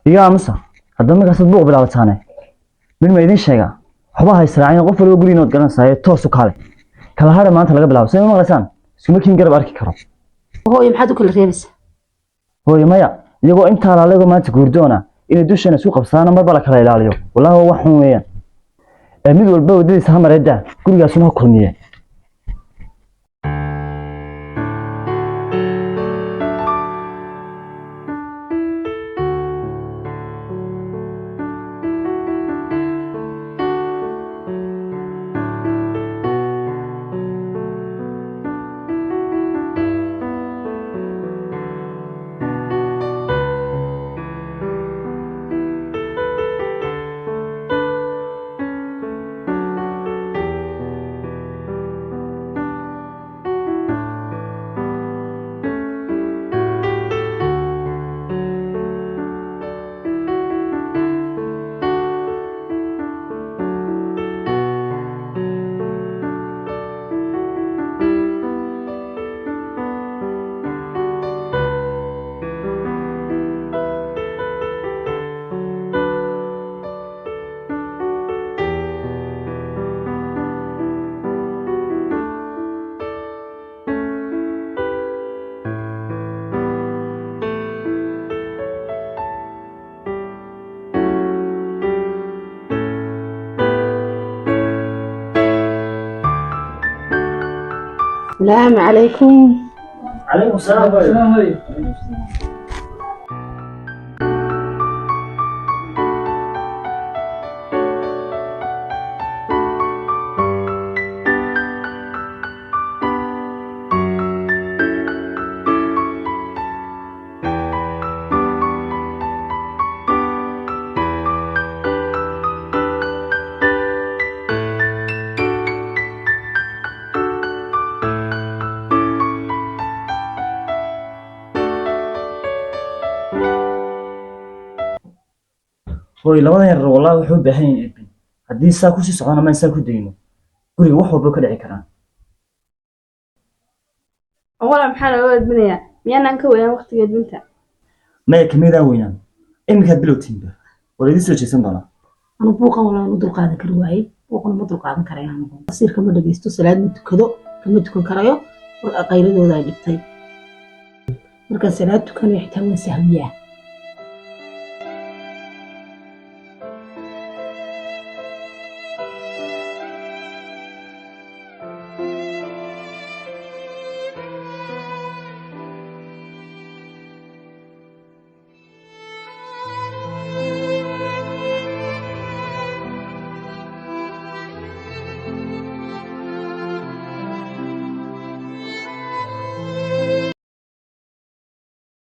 يا مسا هذا ما قصد بوق بلا وتانه من ما يدين شيء حبها يسرعين قفل وقولي نود قرن ساي توسو كاله كلا هذا ما أنت لقى بلا وسام ما غسان سو ممكن قرب أركي كرام هو يمحدو كل ريبس هو يمايا يجو أنت على لقى ما تقولدونا إن دوشنا سوق بسانا ما بالك لا يلاليو والله هو وحوميا أميد والبو دي سهم ردا كل جاسمها كلمية السلام عليكم. عليكم السلام. هو لما يرى والله وحب بحين ابن هدي ساكو سي سقانا ما ساكو دينو قولي وحو بو كدعي كران أولا محانا ولد بنيا ميانا نكوينا وقت قد بنتا ما يكميدا وينان إمك هدبلو تيمبا ولدي سو جيسان دونا أنا بوقا ولا مدر قادة كرواي بوقا مدر قادة كريان أصير كما دقيستو سلاد متكدو كما تكون كرايو وغير دو ذا جبتاي مركز سلاد كان يحتوي سهمية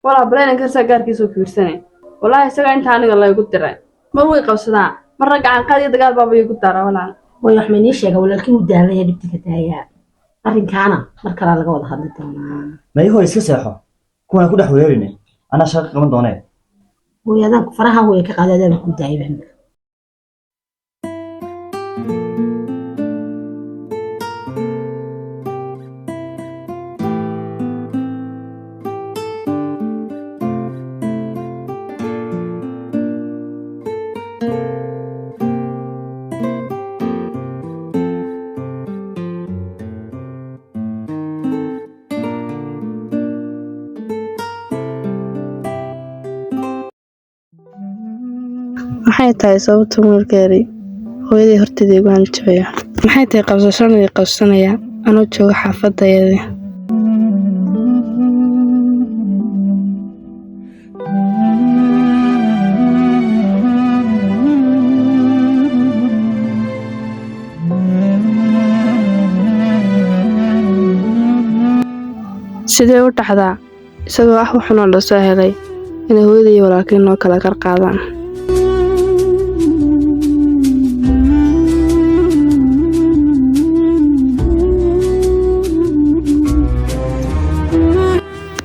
ولا بلين كرسا قاركيسو كبيرساني والله isaga inta aniga la igu diray mar way qabsadaan mar ragacan qaadi dagaal baaba igu dara walaa way wax ma sheega walaalkii uu daalay dhibti ka taaya arrinkaana mar kale laga wada hadli doonaa ما يهو iska seexo kuwana ku dhex weerarine ana shaqo qaban doonay hooyadan faraha way ka qaadadeen ku daayban maxay tahay sababta markay hooyaday horteeda igu hanjabaya maxay tahay qabsashada qabsanaya anoo jooga xaafadayada sidee u dhacdaa isagoo ah wuxuuna la soo helay inay hooyada iyo walaalkii noo kala qarqaadaan.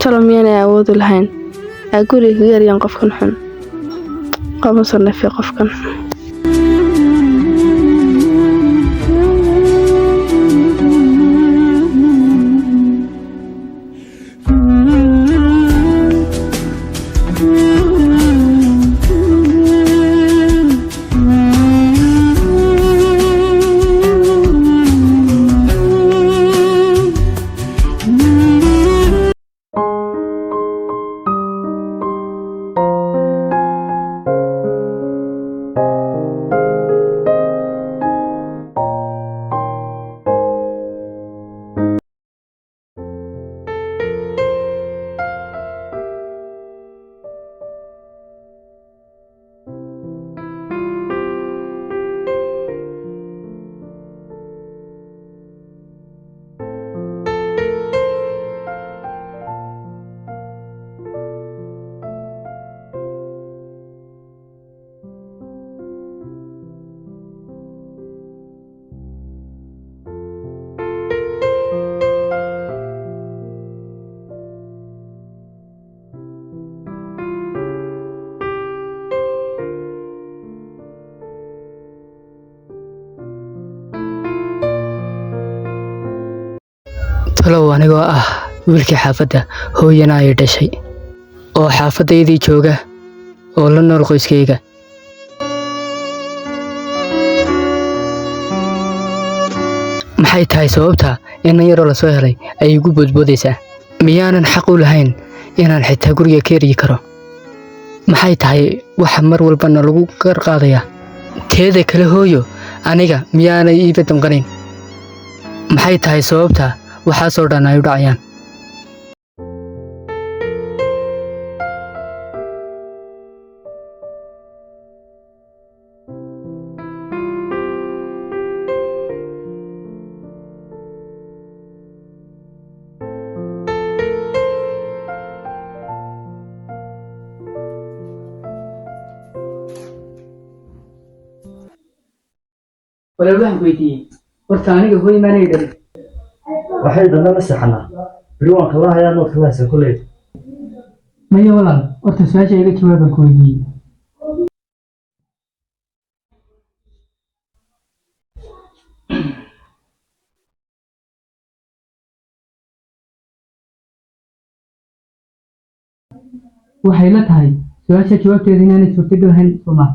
talo miyaanay awoodi lahayn aa guriga kaga eryan qofkan xun qoma sannafi qofkan. talow anigoo ah wiilkii xaafadda hooyana ay dhashay oo xaafadaydii jooga oo la nool qoyskayga. maxay tahay sababta inan yaroo la soo helay ay igu boodboodaysaa? miyaanan xaq u lahayn inaan xitaa guriga ka eryi karo? maxay tahay waxa mar walbana lagu qarqaadayaa? teeda kale hooyo, aniga miyaanay iiba damqanayn? maxay tahay sababta waxaasoo dhan ay u dhacayaan? walaalwaxaan ku weydiiyey horta aniga hooy maanay dhalin. waxay dhanna la seexanaa beri waan kala hayaa nood kala haysa kulley. maya walaal, horta su-aasha iga jawaabaan ku weydiiyey. waxay la tahay su-aasha jawaabteeda inaanay suurtagal ahayn sooma.